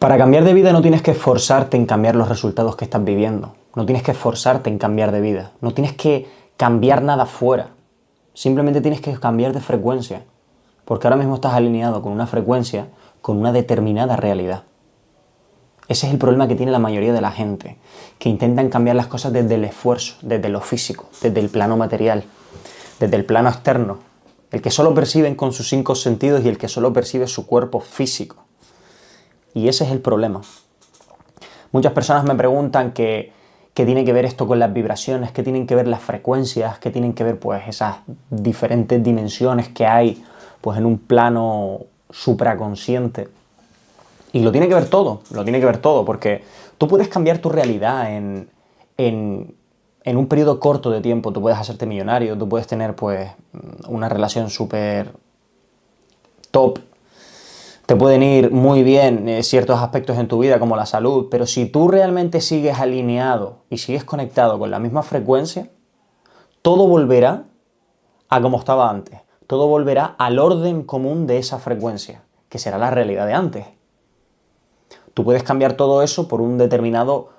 Para cambiar de vida no tienes que esforzarte en cambiar los resultados que estás viviendo. No tienes que esforzarte en cambiar de vida. No tienes que cambiar nada fuera. Simplemente tienes que cambiar de frecuencia. Porque ahora mismo estás alineado con una frecuencia, con una determinada realidad. Ese es el problema que tiene la mayoría de la gente, que intentan cambiar las cosas desde el esfuerzo, desde lo físico, desde el plano material, desde el plano externo. El que solo perciben con sus 5 sentidos y el que solo percibe su cuerpo físico. Y ese es el problema. Muchas personas me preguntan qué tiene que ver esto con las vibraciones, qué tienen que ver las frecuencias, qué tienen que ver pues esas diferentes dimensiones que hay pues en un plano supraconsciente. Y lo tiene que ver todo, porque tú puedes cambiar tu realidad en un periodo corto de tiempo. Tú puedes hacerte millonario, tú puedes tener pues una relación súper top. Te pueden ir muy bien ciertos aspectos en tu vida como la salud, pero si tú realmente sigues alineado y sigues conectado con la misma frecuencia, todo volverá a como estaba antes. Todo volverá al orden común de esa frecuencia, que será la realidad de antes. Tú puedes cambiar todo eso por un determinado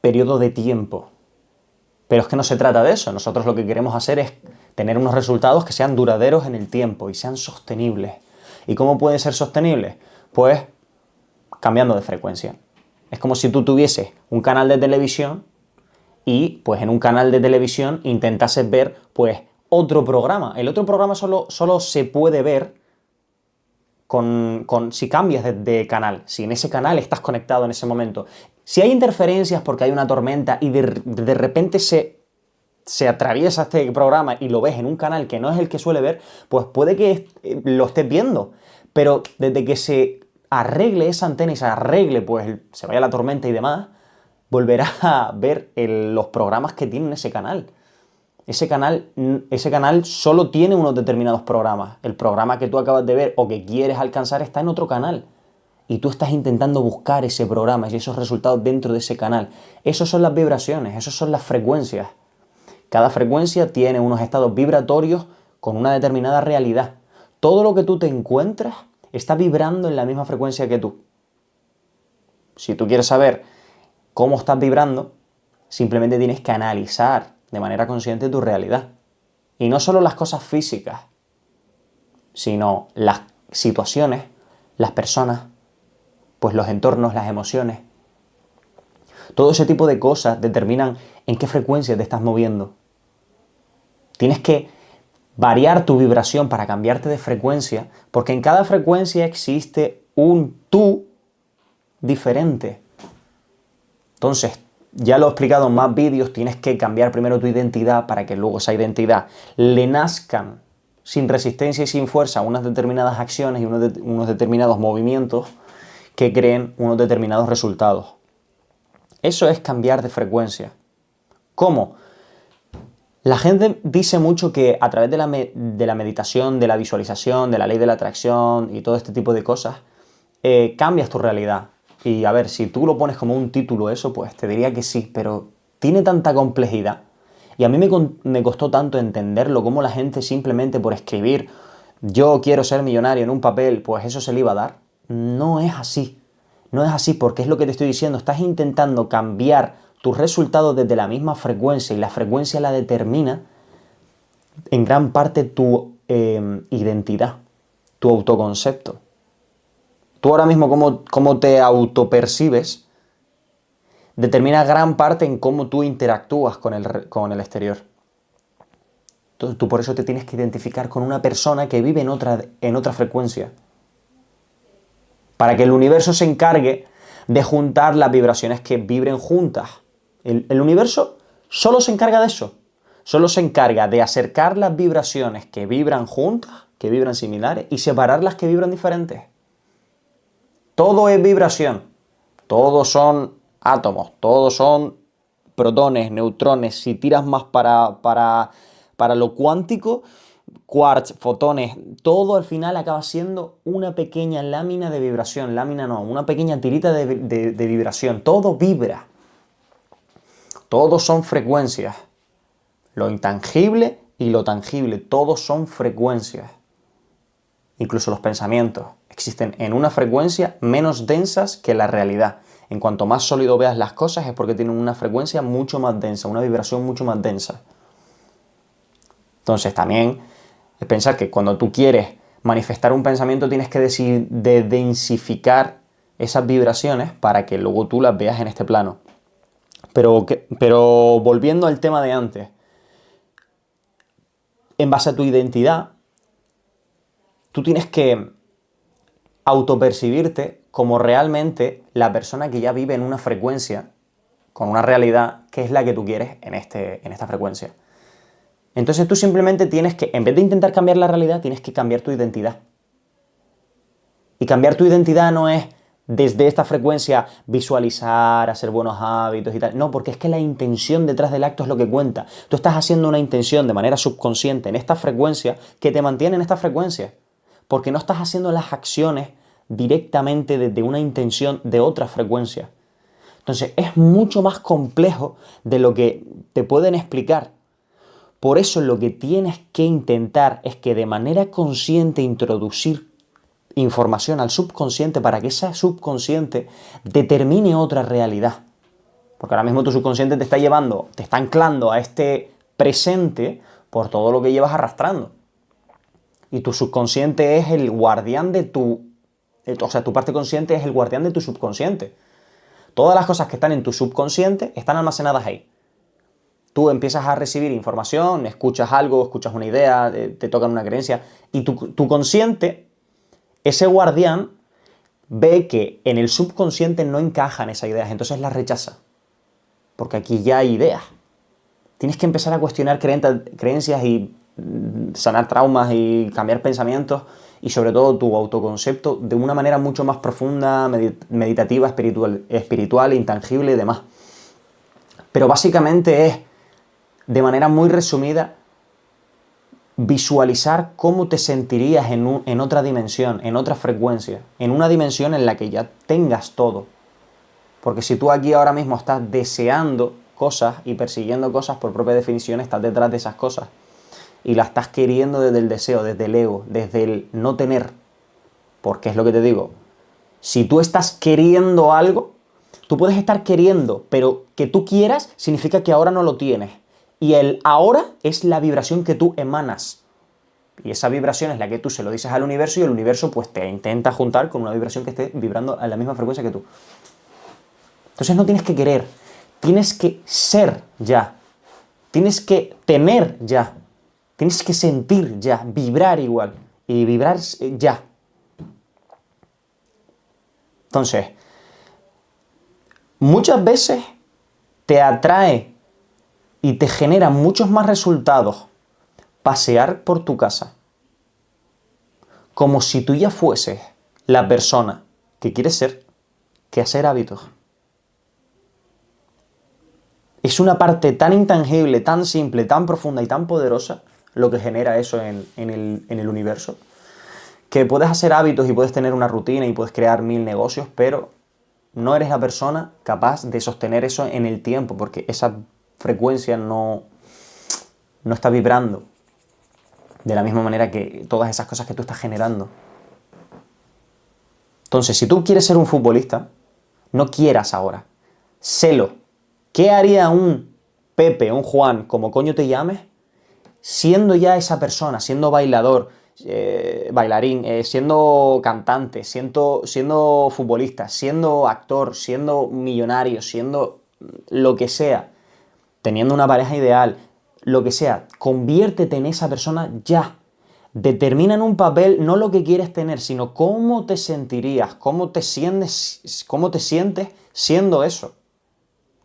periodo de tiempo. Pero es que no se trata de eso. Nosotros lo que queremos hacer es tener unos resultados que sean duraderos en el tiempo y sean sostenibles. ¿Y cómo pueden ser sostenibles? Pues cambiando de frecuencia. Es como si tú tuvieses un canal de televisión y pues en un canal de televisión intentases ver pues otro programa. El otro programa solo se puede ver si cambias de canal, si en ese canal estás conectado en ese momento. Si hay interferencias porque hay una tormenta y de repente se atraviesa este programa y lo ves en un canal que no es el que suele ver, pues puede que lo estés viendo. Pero desde que se arregle esa antena y se arregle, pues se vaya la tormenta y demás, volverás a ver los programas que tiene ese canal. Ese canal solo tiene unos determinados programas. El programa que tú acabas de ver o que quieres alcanzar está en otro canal. Y tú estás intentando buscar ese programa y esos resultados dentro de ese canal. Esas son las vibraciones, esas son las frecuencias. Cada frecuencia tiene unos estados vibratorios con una determinada realidad. Todo lo que tú te encuentras está vibrando en la misma frecuencia que tú. Si tú quieres saber cómo estás vibrando, simplemente tienes que analizar de manera consciente tu realidad. Y no solo las cosas físicas, sino las situaciones, las personas, pues los entornos, las emociones. Todo ese tipo de cosas determinan en qué frecuencia te estás moviendo. Tienes que variar tu vibración para cambiarte de frecuencia, porque en cada frecuencia existe un tú diferente. Entonces, ya lo he explicado en más vídeos, tienes que cambiar primero tu identidad para que luego esa identidad le nazcan sin resistencia y sin fuerza unas determinadas acciones y unos determinados movimientos que creen unos determinados resultados. Eso es cambiar de frecuencia. ¿Cómo? La gente dice mucho que a través de la meditación, de la visualización, de la ley de la atracción y todo este tipo de cosas, cambias tu realidad. Y a ver, si tú lo pones como un título eso, pues te diría que sí, pero tiene tanta complejidad. Y a mí me costó tanto entenderlo, como la gente simplemente por escribir yo quiero ser millonario en un papel, pues eso se le iba a dar. No es así. No es así porque es lo que te estoy diciendo. Estás intentando cambiar tus resultados desde la misma frecuencia y la frecuencia la determina en gran parte tu identidad, tu autoconcepto. Tú ahora mismo cómo te autopercibes determina gran parte en cómo tú interactúas con el exterior. Entonces, tú por eso te tienes que identificar con una persona que vive en otra frecuencia. Para que el universo se encargue de juntar las vibraciones que vibren juntas. El universo solo se encarga de eso. Solo se encarga de acercar las vibraciones que vibran juntas, que vibran similares, y separar las que vibran diferentes. Todo es vibración. Todos son átomos, todos son protones, neutrones. Si tiras más para lo cuántico, quarks, fotones, todo al final acaba siendo una pequeña lámina de vibración. Lámina no, una pequeña tirita de vibración. Todo vibra. Todos son frecuencias. Lo intangible y lo tangible, todos son frecuencias. incluso los pensamientos, existen en una frecuencia menos densas que la realidad. En cuanto más sólido veas las cosas es porque tienen una frecuencia mucho más densa, una vibración mucho más densa. Entonces también es pensar que cuando tú quieres manifestar un pensamiento tienes que densificar esas vibraciones para que luego tú las veas en este plano. Pero volviendo al tema de antes, en base a tu identidad, tú tienes que autopercibirte como realmente la persona que ya vive en una frecuencia, con una realidad que es la que tú quieres en esta frecuencia. Entonces tú simplemente tienes que, en vez de intentar cambiar la realidad, tienes que cambiar tu identidad. Y cambiar tu identidad no es desde esta frecuencia visualizar, hacer buenos hábitos y tal. No, porque es que la intención detrás del acto es lo que cuenta. Tú estás haciendo una intención de manera subconsciente en esta frecuencia que te mantiene en esta frecuencia. Porque no estás haciendo las acciones directamente desde una intención de otra frecuencia. Entonces es mucho más complejo de lo que te pueden explicar. Por eso lo que tienes que intentar es que de manera consciente introducir información al subconsciente para que ese subconsciente determine otra realidad. Porque ahora mismo tu subconsciente te está llevando, te está anclando a este presente por todo lo que llevas arrastrando. Y tu subconsciente es el guardián de tu parte consciente es el guardián de tu subconsciente. Todas las cosas que están en tu subconsciente están almacenadas ahí. Tú empiezas a recibir información, escuchas algo, escuchas una idea, te tocan una creencia, y tu consciente, ese guardián, ve que en el subconsciente no encajan esas ideas, entonces las rechaza. Porque aquí ya hay ideas. Tienes que empezar a cuestionar creencias y sanar traumas y cambiar pensamientos y sobre todo tu autoconcepto de una manera mucho más profunda, meditativa, espiritual, intangible y demás. Pero básicamente es, de manera muy resumida, visualizar cómo te sentirías en otra dimensión, en otra frecuencia, en una dimensión en la que ya tengas todo. Porque si tú aquí ahora mismo estás deseando cosas y persiguiendo cosas, por propia definición estás detrás de esas cosas. Y la estás queriendo desde el deseo, desde el ego, desde el no tener. Porque es lo que te digo. Si tú estás queriendo algo, tú puedes estar queriendo, pero que tú quieras significa que ahora no lo tienes. Y el ahora es la vibración que tú emanas. Y esa vibración es la que tú se lo dices al universo y el universo pues te intenta juntar con una vibración que esté vibrando a la misma frecuencia que tú. Entonces no tienes que querer, tienes que ser ya. Tienes que tener ya. Tienes que sentir ya, vibrar igual. Y vibrar ya. Entonces, muchas veces te atrae y te genera muchos más resultados pasear por tu casa. Como si tú ya fueses la persona que quieres ser, que hacer hábitos. Es una parte tan intangible, tan simple, tan profunda y tan poderosa lo que genera eso en el universo, que puedes hacer hábitos y puedes tener una rutina y puedes crear 1000 negocios, pero no eres la persona capaz de sostener eso en el tiempo, porque esa frecuencia no está vibrando de la misma manera que todas esas cosas que tú estás generando. Entonces, si tú quieres ser un futbolista, no quieras ahora, sélo. ¿Qué haría un Pepe, un Juan, como coño te llames, siendo ya esa persona, siendo bailador, bailarín, siendo cantante, siendo futbolista, siendo actor, siendo millonario, siendo lo que sea, teniendo una pareja ideal, lo que sea, conviértete en esa persona ya. Determina en un papel no lo que quieres tener, sino cómo te sentirías, cómo te sientes siendo eso.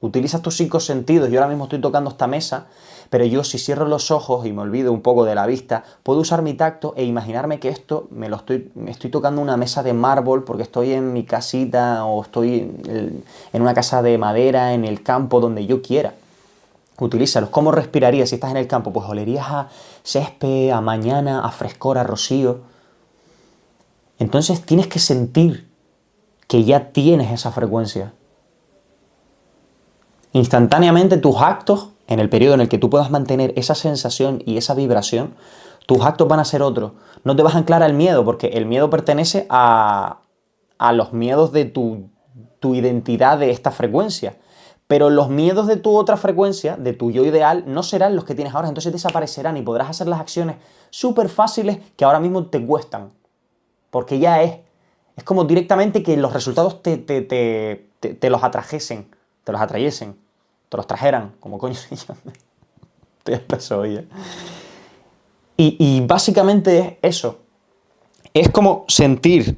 Utilizas tus 5 sentidos. Yo ahora mismo estoy tocando esta mesa, pero yo si cierro los ojos y me olvido un poco de la vista, puedo usar mi tacto e imaginarme que esto me estoy tocando una mesa de mármol porque estoy en mi casita o estoy en una casa de madera, en el campo, donde yo quiera. Utilízalos. ¿Cómo respirarías si estás en el campo? Pues olerías a césped, a mañana, a frescor, a rocío. Entonces tienes que sentir que ya tienes esa frecuencia. Instantáneamente tus actos, en el periodo en el que tú puedas mantener esa sensación y esa vibración, tus actos van a ser otros. No te vas a anclar al miedo, porque el miedo pertenece a los miedos de tu identidad de esta frecuencia. Pero los miedos de tu otra frecuencia, de tu yo ideal, no serán los que tienes ahora. Entonces desaparecerán y podrás hacer las acciones súper fáciles que ahora mismo te cuestan. Porque ya es como directamente que los resultados te los atrajesen, te los atrayesen, te los trajeran, como coño se llama. Estoy espeso hoy, ¿eh? Y básicamente es eso. Es como sentir,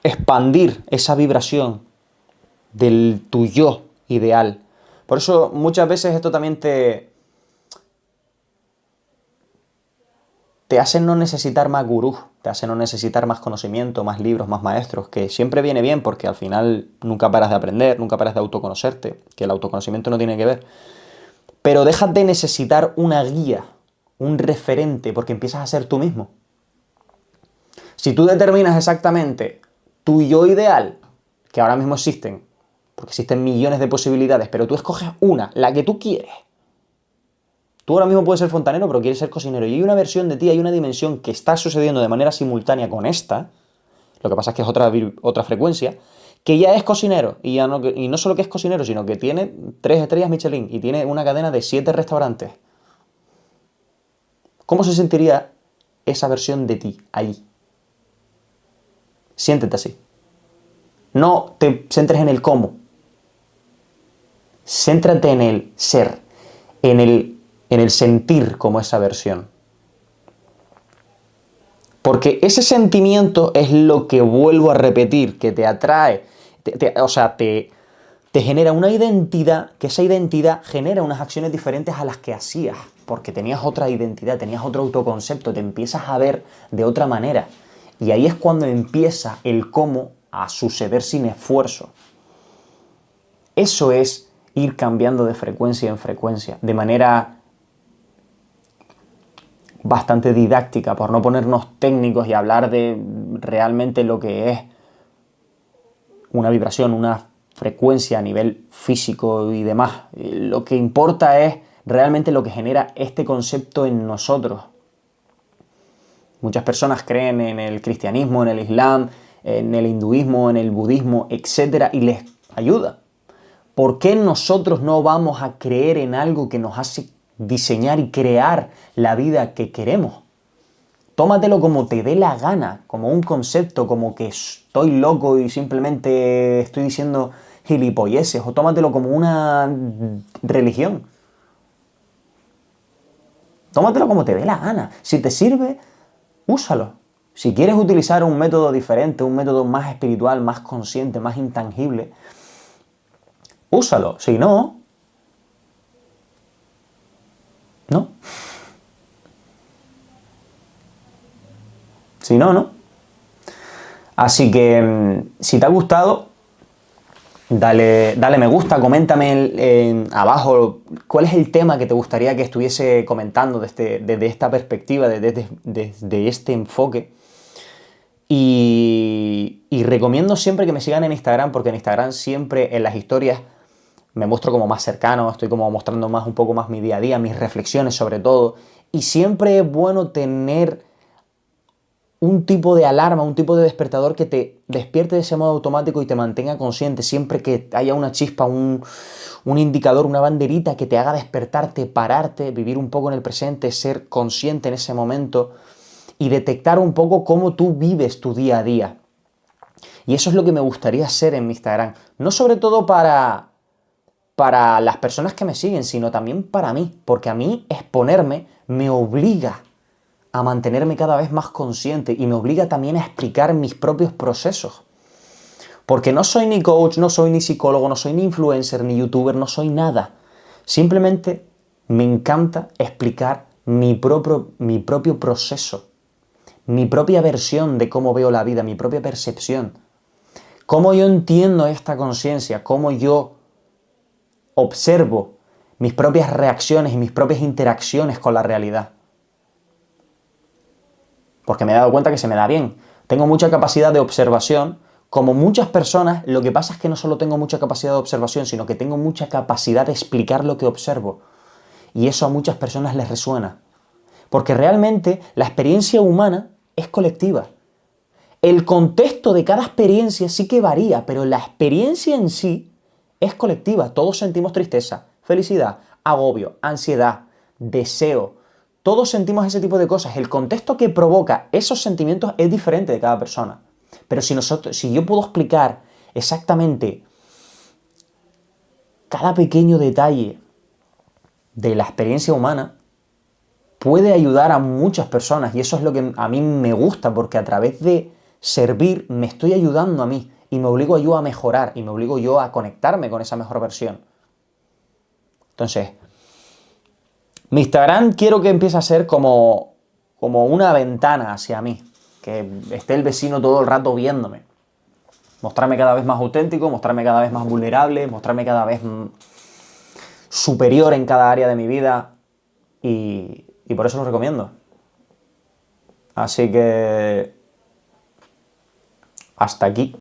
expandir esa vibración del tu yo ideal. Por eso muchas veces esto también te hace no necesitar más gurús, te hace no necesitar más conocimiento, más libros, más maestros, que siempre viene bien porque al final nunca paras de aprender, nunca paras de autoconocerte, que el autoconocimiento no tiene que ver. Pero dejas de necesitar una guía, un referente, porque empiezas a ser tú mismo. Si tú determinas exactamente tu yo ideal, que ahora mismo existen, porque existen millones de posibilidades, pero tú escoges una, la que tú quieres. Tú ahora mismo puedes ser fontanero, pero quieres ser cocinero. Y hay una versión de ti, hay una dimensión que está sucediendo de manera simultánea con esta, lo que pasa es que es otra frecuencia, que ya es cocinero. Y no solo que es cocinero, sino que tiene 3 estrellas Michelin y tiene una cadena de 7 restaurantes. ¿Cómo se sentiría esa versión de ti ahí? Siéntete así. No te centres en el cómo. Céntrate en el ser, en el sentir como esa versión. Porque ese sentimiento es lo que vuelvo a repetir, que te atrae, te genera una identidad, que esa identidad genera unas acciones diferentes a las que hacías, porque tenías otra identidad, tenías otro autoconcepto, te empiezas a ver de otra manera. Y ahí es cuando empieza el cómo a suceder sin esfuerzo. Eso es ir cambiando de frecuencia en frecuencia, de manera bastante didáctica, por no ponernos técnicos y hablar de realmente lo que es una vibración, una frecuencia a nivel físico y demás. Lo que importa es realmente lo que genera este concepto en nosotros. Muchas personas creen en el cristianismo, en el islam, en el hinduismo, en el budismo, etc. y les ayuda. ¿Por qué nosotros no vamos a creer en algo que nos hace diseñar y crear la vida que queremos? Tómatelo como te dé la gana, como un concepto, como que estoy loco y simplemente estoy diciendo gilipolleces, o tómatelo como una religión. Tómatelo como te dé la gana. Si te sirve, úsalo. Si quieres utilizar un método diferente, un método más espiritual, más consciente, más intangible, úsalo. Si no, no. Si no, no. Así que, si te ha gustado, dale me gusta, coméntame abajo cuál es el tema que te gustaría que estuviese comentando desde esta perspectiva, desde este enfoque. Y recomiendo siempre que me sigan en Instagram, porque en Instagram siempre en las historias me muestro como más cercano, estoy como mostrando un poco más mi día a día, mis reflexiones sobre todo. Y siempre es bueno tener un tipo de alarma, un tipo de despertador que te despierte de ese modo automático y te mantenga consciente. Siempre que haya una chispa, un indicador, una banderita que te haga despertarte, pararte, vivir un poco en el presente, ser consciente en ese momento y detectar un poco cómo tú vives tu día a día. Y eso es lo que me gustaría hacer en mi Instagram. No sobre todo para las personas que me siguen, sino también para mí. Porque a mí exponerme me obliga a mantenerme cada vez más consciente y me obliga también a explicar mis propios procesos. Porque no soy ni coach, no soy ni psicólogo, no soy ni influencer, ni youtuber, no soy nada. Simplemente me encanta explicar mi propio proceso, mi propia versión de cómo veo la vida, mi propia percepción. Cómo yo entiendo esta conciencia, cómo yo observo mis propias reacciones y mis propias interacciones con la realidad. Porque me he dado cuenta que se me da bien. Tengo mucha capacidad de observación. Como muchas personas, lo que pasa es que no solo tengo mucha capacidad de observación, sino que tengo mucha capacidad de explicar lo que observo. Y eso a muchas personas les resuena. Porque realmente la experiencia humana es colectiva. El contexto de cada experiencia sí que varía, pero la experiencia en sí es colectiva. Todos sentimos tristeza, felicidad, agobio, ansiedad, deseo. Todos sentimos ese tipo de cosas. El contexto que provoca esos sentimientos es diferente de cada persona. Pero si yo puedo explicar exactamente cada pequeño detalle de la experiencia humana, puede ayudar a muchas personas. Y eso es lo que a mí me gusta, porque a través de servir me estoy ayudando a mí y me obligo yo a mejorar y me obligo yo a conectarme con esa mejor versión. Entonces, mi Instagram quiero que empiece a ser como una ventana hacia mí, que esté el vecino todo el rato viéndome. Mostrarme cada vez más auténtico, mostrarme cada vez más vulnerable, mostrarme cada vez superior en cada área de mi vida y por eso lo recomiendo. Así que hasta aquí.